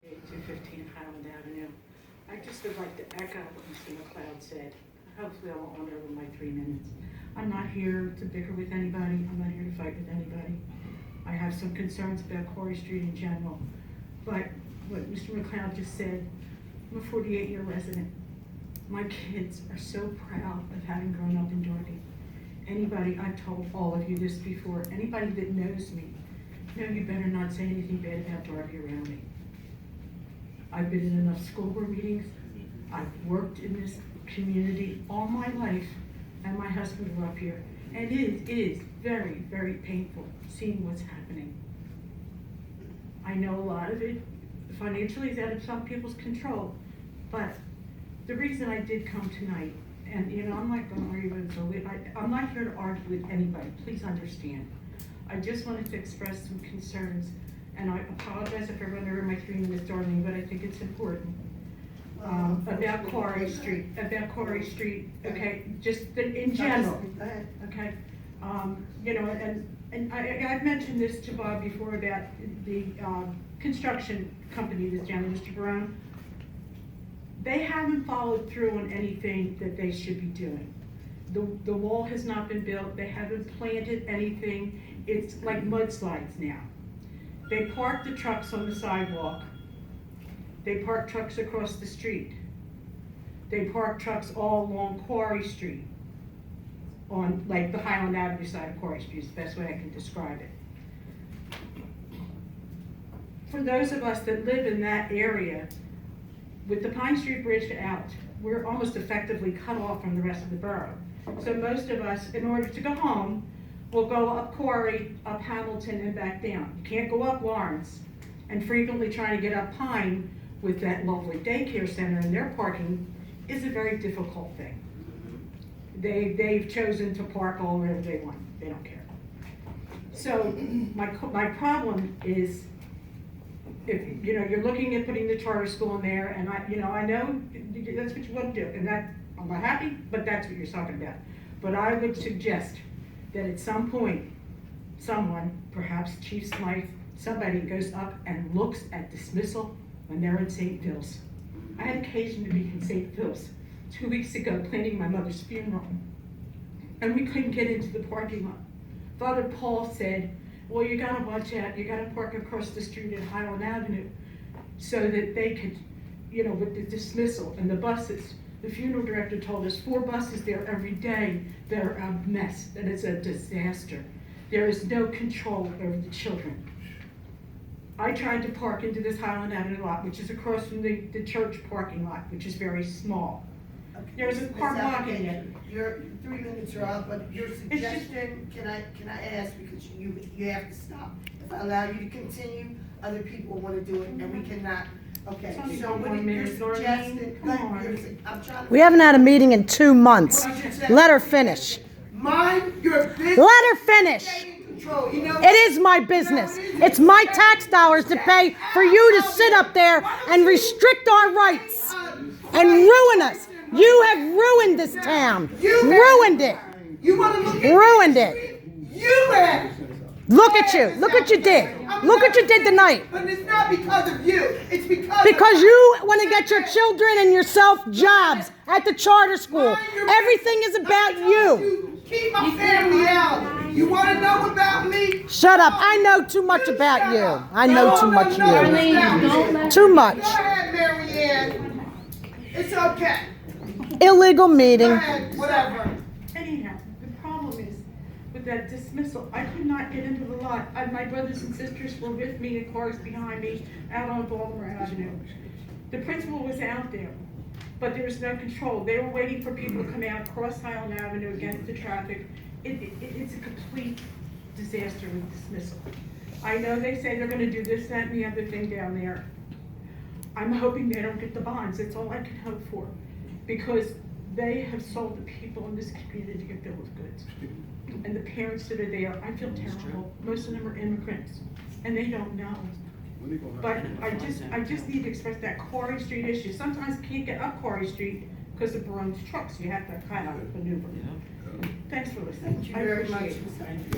215 Highland Avenue. I just would like to echo what Mr. McLeod said. Hopefully I won't run over my 3 minutes. I'm not here to bicker with anybody. I'm not here to fight with anybody. I have some concerns about Quarry Street in general. But what Mr. McLeod just said, I'm a 48-year resident. My kids are so proud of having grown up in Darby. Anybody, I've told all of you this before, anybody that knows me, no, you better not say anything bad about Darby around me. I've been in enough school board meetings. I've worked in this community all my life, and my husband grew up here. And it is very, very painful seeing what's happening. I know a lot of it financially is out of some people's control, but the reason I did come tonight, and I'm not going to argue with I'm not here to argue with anybody, please understand. I just wanted to express some concerns, and I apologize if I run over my 3 minutes, darling, but I think it's important. About Quarry Street, okay, just in general, okay? And I've mentioned this to Bob before about the construction company that's down there, Mr. Barone. They haven't followed through on anything that they should be doing. The wall has not been built, they haven't planted anything, it's like mudslides now. They park the trucks on the sidewalk. They park trucks across the street. They park trucks all along Quarry Street, on like the Highland Avenue side of Quarry Street is the best way I can describe it. For those of us that live in that area, with the Pine Street Bridge out, we're almost effectively cut off from the rest of the borough. So most of us, in order to go home, will go up Quarry, up Hamilton, and back down. You can't go up Lawrence, and frequently trying to get up Pine with that lovely daycare center and their parking is a very difficult thing. They've chosen to park all wherever they want. They don't care. So my problem is, if you're looking at putting the charter school in there, and I know that's what you want to do, and that I'm not happy, but that's what you're talking about. But I would suggest that at some point, someone, perhaps Chief Smythe, somebody goes up and looks at dismissal when they're in St. Phil's. I had occasion to be in St. Phil's 2 weeks ago planning my mother's funeral, and we couldn't get into the parking lot. Father Paul said, well, you gotta watch out, you gotta park across the street at Highland Avenue so that they could, with the dismissal and the buses. The funeral director told us 4 buses there every day. They're a mess, that it's a disaster. There is no control over the children. I tried to park into this Highland Avenue lot, which is across from the church parking lot, which is very small. Okay. There's a car blocking it. Your 3 minutes are up, but your suggestion, can I ask, because you have to stop. If I allow you to continue, other people want to do it, and we cannot. Okay, so what you're suggesting, I'm trying to. We haven't had a meeting in 2 months. Let her finish. Mind your business. Let her finish. It is my business. It's my tax dollars to pay for you to sit up there and restrict our rights and ruin us. You have ruined this town. Ruined it. You want to look at ruined it. You have. Look at you. Look what you did. Look what you did tonight. But it's not because of you. It's because you want to get your children and yourself jobs at the charter school. Everything is about you. Keep my family out. You want to know about me? Shut up. I know too much about you. I know too much you. Too much. Go ahead, Maryann. It's okay. Illegal meeting. Go ahead, whatever. Anyhow, the problem is with that dismissal, I could not get into the lot. My brothers and sisters were with me in cars behind me out on Baltimore Avenue. The principal was out there, but there was no control. They were waiting for people to come out, cross Highland Avenue against the traffic. It's a complete disaster with dismissal. I know they say they're going to do this, that, and the other thing down there. I'm hoping they don't get the bonds. That's all I can hope for, because they have sold the people in this community a bill of goods. And the parents that are there, I feel terrible. Most of them are immigrants, and they don't know. But I just need to express that Quarry Street issue. Sometimes you can't get up Quarry Street because of Barone's trucks. You have to kind of maneuver. Thanks for listening. Thank you very much.